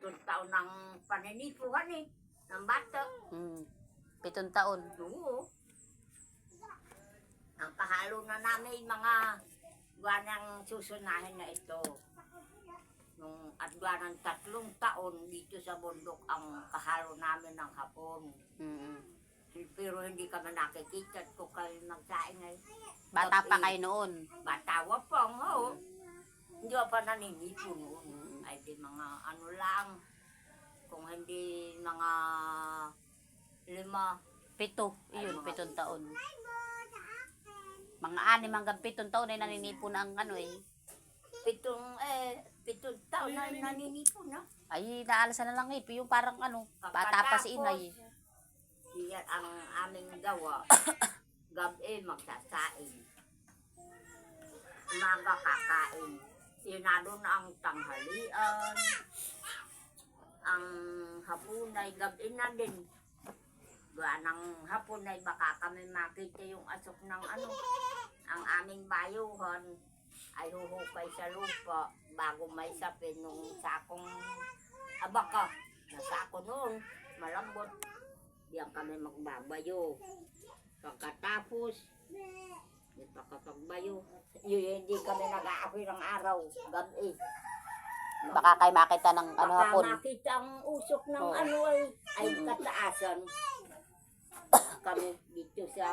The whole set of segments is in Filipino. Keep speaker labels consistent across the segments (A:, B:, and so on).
A: pitong taon ng paninipuhan eh, ng bata.
B: 7 taon.
A: Oo. Ang kahalo na namin mga buwanang susunahin na ito. Nung at buwanang 3 taon dito sa bundok ang kahalo namin ng hapon. Pero hindi kami nakikita kung kayo nagsaing ay.
B: Bata pa kayo noon.
A: Batawa pa, oo. Hindi pa naninipon noon. Ay di mga ano lang. Kung hindi mga 5.
B: 7. Iyon, 7 taon. Mga 6 hanggang 7 taon ay naninipon ang ano eh.
A: 7 taon na naninipon na.
B: Ay, naalasa na lang eh. Yung parang ano, bata pa si inay.
A: Yan ang aming gawa. Gabi magsasaing. Umaga kakain. Sinado na ang tanghalian. Ang hapon ay gabi na din. Ng hapon ay baka kami makita yung asok ng ano. Ang aming bayuhan ay huhukay sa lupa bago may sapin nung sakong abaka. Na sako noon, malambot. Diyan kami magbabayo. Pagkatapos, hindi pa kapagbayo. Hindi kami nag-aapoy ng araw, gabi.
B: Baka kayo makita ng ano hapon.
A: Baka makita ang usok ng ano ay kataasan. Kami dito sa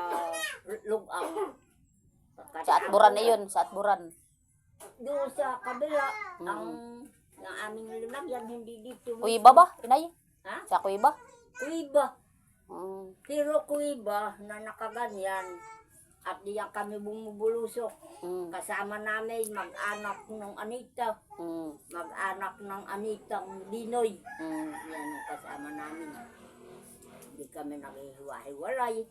A: lugang.
B: Sa Atburan na yun, sa Atburan.
A: Doon sa kabila, ang aming linagyan, hindi dito.
B: Kuiba ba, inay?
A: Ha?
B: Sa Kuiba?
A: Kuiba. Pero kuiba na nakaganyan at diyan kami bumubulusok. Kasama namin mag-anak ng Anita. Mag-anak ng Anitang Dinoy. Yan ang kasama namin. Hindi kami naghihiwa-hiwalay.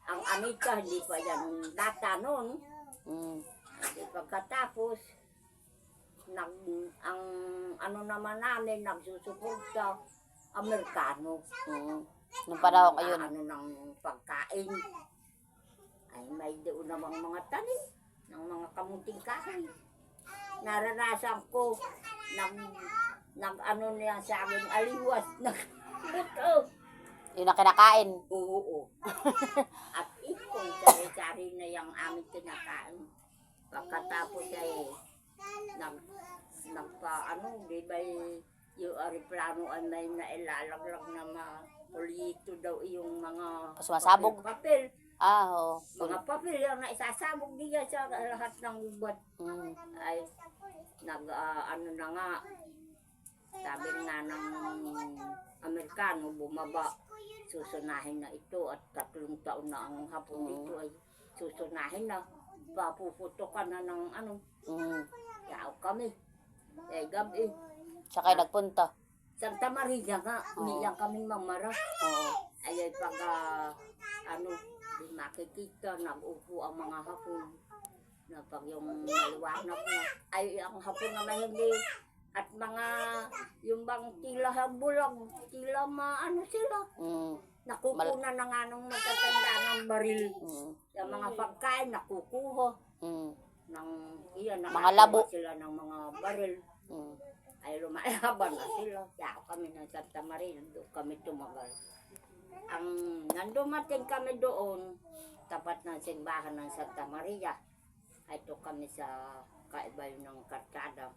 A: Ang Anita hindi pa yan data noon. Pagkatapos, ang ano naman namin, nagsusuporta, Amerikano.
B: Nung panahon kayo.
A: Ano ng pagkain. Ay may doon namang mga tanim ng mga kamuting kahoy. Naranasan ko nag ano niya sa aking aliwas.
B: Yun ang kinakain.
A: Oo. At ikong sari-sari na yung aming kinakain. Pagkatapos ay di ba yung aeroplano ay may nailalaglag na polito daw yung mga
B: sumasabog.
A: Papel.
B: Oo.
A: Mga papel yung naisasabog diya sa lahat ng ubat. Ay ano na nga, sabi nga ng Amerikano bumaba, susunahin na ito at 3 taon na ang hapon dito ay susunahin na, papuputokan na ng ano. Yaw kami. Gabi.
B: Sa kayo nagpunta?
A: Santa Maria nga, nilang kaming mamara. Ay pag di makikita, nag-upo ang mga hapon. Na pag yung maliwanag na, ay ang hapon naman hindi. At mga, yung bang tila bulag, tila maano sila. Nakukunan na nga nung matatanda ng baril. Yung mga pagkain, nakukuha.
B: Mga labo.
A: Sila ng mga baril. Ay lumalaban na sila. Kaya kami ng Santa Maria, doon kami tumagal. Nandumating kami doon, tapat ng simbahan ng Santa Maria. Ay ito kami sa kaibay ng Kartada.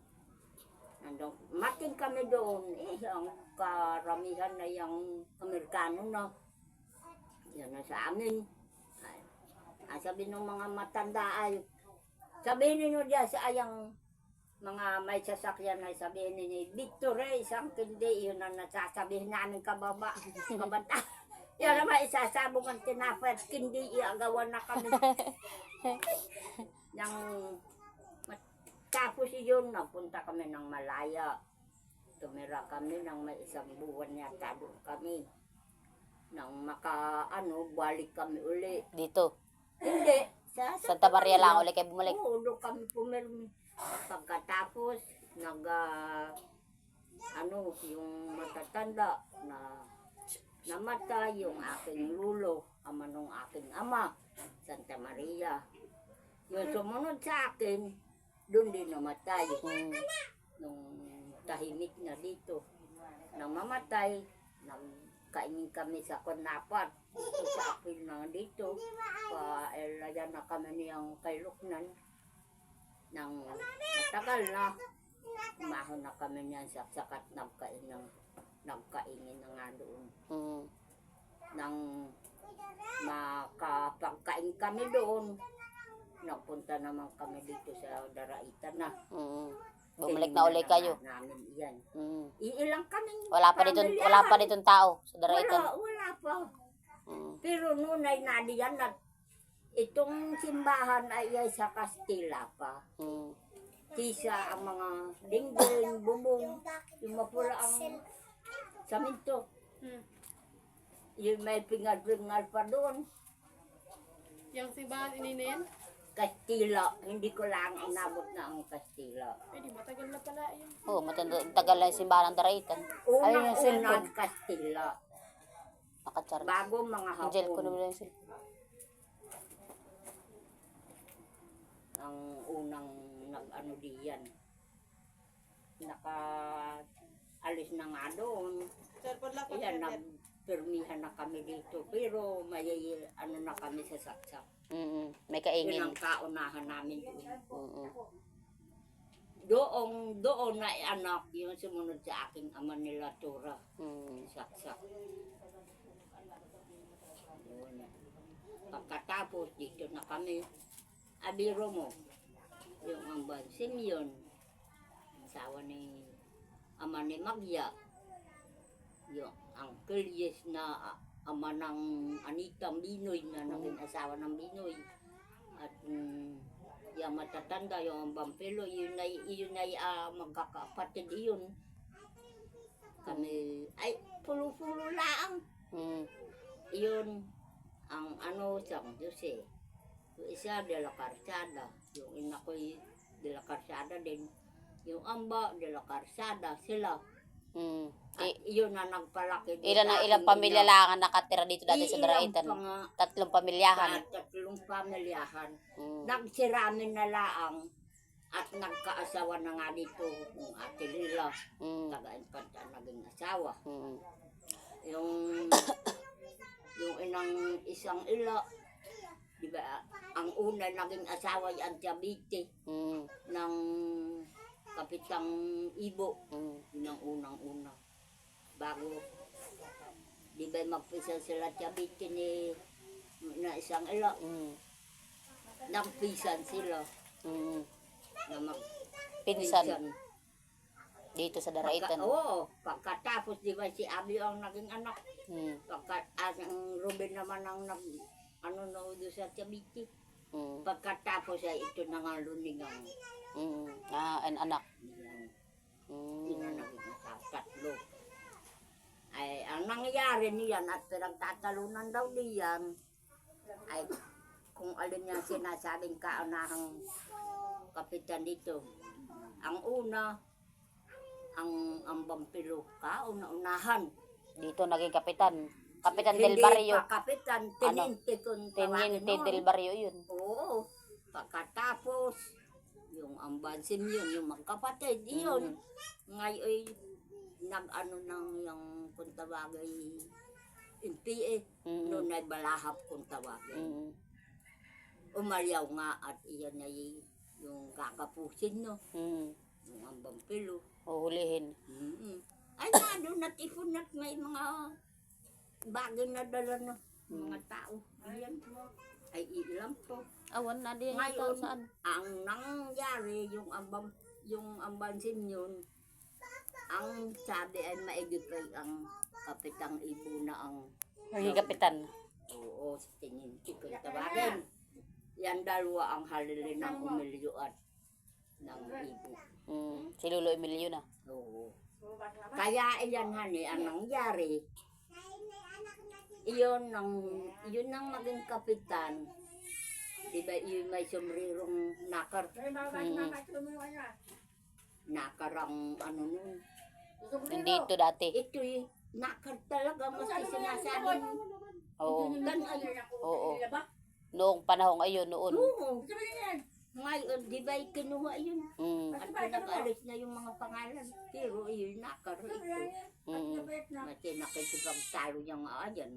A: Mating kami doon, ang karamihan na yung Amerikano na. Yan na sa amin. Sabi ng mga matanda ay, sabihin ninyo diyan sa ayang mga may sasakyan ay sabihin ninyo, Victory, isang kindi, yun ang nasasabihin namin kababa. Yan naman isasabog ang tinapay at kindi, iagawan na kami. Tapos yun, napunta kami ng Malaya. Tumira kami ng may 1 buwan yata doon kami. Nang balik kami uli.
B: Dito?
A: Hindi.
B: Santa Maria lang uli kayo bumalik?
A: Oo, doon kami pumirmi. Pagkatapos, yung matatanda na namatay, yung aking lulo, ama nung aking ama, Santa Maria. Yung sumunod sa akin, doon din namatay. Nung tahimik na dito. tatay, nagkainin kami sa Kunapat. Ito sa apil na dito. Paelayan na kami niyang kay Luknan. Nang matagal na, umahon na kami niyan sakat nagkainin na nga doon. Nang makapagkain kami doon, nagpunta naman kami dito sa Daraitan na.
B: Bumalik na ulit kayo.
A: Namin iyan. Iilang kami.
B: Wala pa ditong tao sa Daraitan.
A: Wala pa. Pero noon ay nadiyan na itong simbahan ay sa Kastila pa. Kisa ang mga dingding, bubong, yung mapula ang saminto. Yung may pingal-pingal pa doon.
C: Yung simbahan ininin?
A: Kastila, hindi ko lang inabot na ang Kastila.
C: Di matagal na pala yun.
B: Oo, tagal na yung simbahan ng Daraitan. Ayun yung cellphone.
A: Unang Kastila.
B: Nakacharge.
A: Bago mga
B: Angel ko
A: hapon.
B: naman yung cellphone.
A: Ang unang nag-ano diyan. Naka-alis na nga doon.
C: Cellphone lang po.
A: Ayan, nagpirmihan na kami dito. Pero may ano na kami sa saksak.
B: May
A: Yun
B: kaingin.
A: ang kaunahan namin doon. Doon na anak yung sumunod sa aking ama nila Tura. Saksak. Yun. Pagkatapos dito na kami. Abiro mo. Yung ang Bansim yun. Asawa ni ama ni Magya. Yung ang Kilyes na ama ng Anita Binoy na naging asawa ng Binoy. At yung matatanda, yung Bampelo, yun ay magkakapatid yun. Kami, ay, pulo-pulo lang. Yun, ang ano, San Jose. Yung isa, De La Calzada. Yung ina ko'y De La Calzada din. Yung amba, De La Calzada, sila. At iyon na nagpalaki.
B: Ilang pamilya lang ang nakatira dito dati sa Daraitan? 3 pamilyahan.
A: Tatlong pamilyahan. Nagsiramin na laang at nagkaasawa na nga dito ng ate Lila. Taga-Infanta naging asawa. Yung inang isang ila, di ba, ang una naging asawa ay ang Cavite ng Kapitang Ibo. Yun ang unang-una. Bago, di ba magpisa sila Cavite na isang ila. Nagpisan sila. Na
B: Pinsan. Dito sa Daraitan.
A: Oo, pagkatapos di ba si Abi ang naging anak. Ang Ruben naman ang doon sa Cavite. Pagkatapos ay ito na nga luningang.
B: An anak.
A: Hindi na naging tatlo. Ay, ang nangyayari niyan at pinagtatalunan daw niyan ay kung alin yung sinasabing kaunahang kapitan dito. Ang una, ang Bampilo, kauna-unahan.
B: Dito naging kapitan. Kapitan
A: Hindi
B: del Barrio.
A: pa kapitan, tenente kung tawagin
B: Teniente
A: nun.
B: del Barrio yun.
A: Oo. Pagkatapos, yung ambansin yun, yung magkapatid, yun. Ngayon, nag-ano nang yung kung tawagay, NPA, noon ay balahap kung tawagay. Umalyaw nga at iyan ay yung kakapusin, no? Yung ambang pilo.
B: Uhulihin.
A: Ay nga, doon natifon at may mga bagay na dala na mga tao. Ayan, ay ilam po.
B: Awan na din
A: Ngayon,
B: saan?
A: ang nangyari, yung ambansin yun, ang sabi ay maigit ang Kapitang Ibo na ang
B: Naging kapitan.
A: oo, sa tingin ko tawagin. Yan dalawa ang halili ng Umilyo at ng Ibo.
B: Si Lolo Emilio na.
A: Oo. Kaya iyan hani, ang nangyari, iyon ang maging kapitan. Diba yun may sumrirong nakar. Nakar ang ano nun.
B: Hindi ito dati.
A: Ito'y nakar talaga, maski sinasabi.
B: Oo.
A: Ganun.
B: Oo. Noong panahon ayun, noon.
A: Oo. Ngayon, di ba kinuha yun? At pinag-alis na yung mga pangalan. Pero yun, nakaro ito. Mati nakikipagtalo niyang ayan.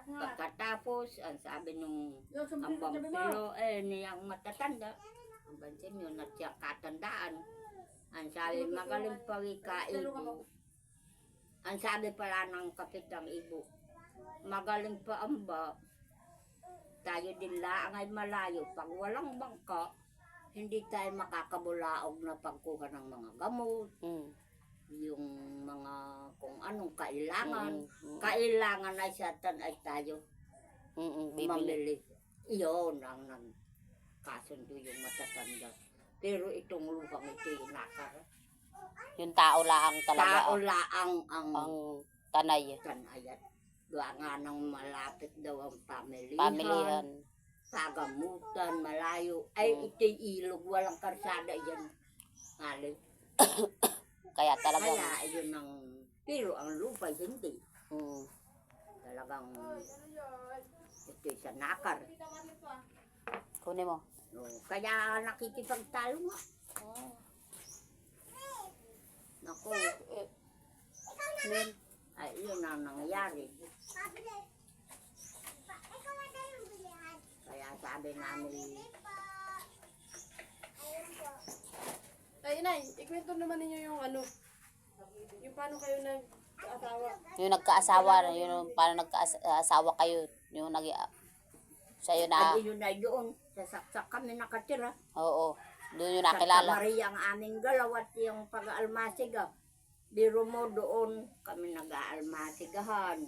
A: Pagkatapos, ang sabi nung ang vampiro, niyang matatanda. Ang bansin yun, at siya katandaan. Ang sabi, magaling pawika ibo. Ang sabi pala ng kapitang ibo, magaling pa amba. Tayo din lang ay malayo. Pag walang bangka, hindi tayo makakabulaog na pagkuha ng mga gamot. Yung mga kung anong kailangan. Kailangan ay satan ay tayo
B: Bibili.
A: mamili. Iyon ang kasundo yung matatanda. Pero itong luhang ito yung nakara.
B: Yung tao lang talaga.
A: Tao laang ang
B: Ang tanay.
A: tanayat. Gawa nga ng malapit daw ang
B: Pamilihan.
A: pagamutan, malayo. Ay, ito'y ilog, walang karsada yan. Hali.
B: Kaya talagang.
A: Kaya, yun ang, pero ang lupa hindi. Talagang, ito'y sa nakar.
B: Kunin mo.
A: No, kaya nakikipagtalo nga. Naku, ay, yun ang nangyayari. Kaya sabi namin,
C: Ay, inay, ikwento naman ninyo yung ano. Yung paano kayo nag-asawa.
B: Yung nagkaasawa, yung paano nagkaasawa kayo. Yung sa'yo na.
A: at yun na doon, sa saksak kami nakatira.
B: Oo. Doon yung
A: Santa
B: nakilala.
A: Maria ang aming galaw at yung pag-aalmasiga. Biro mo doon kami nag-aalmasigahan.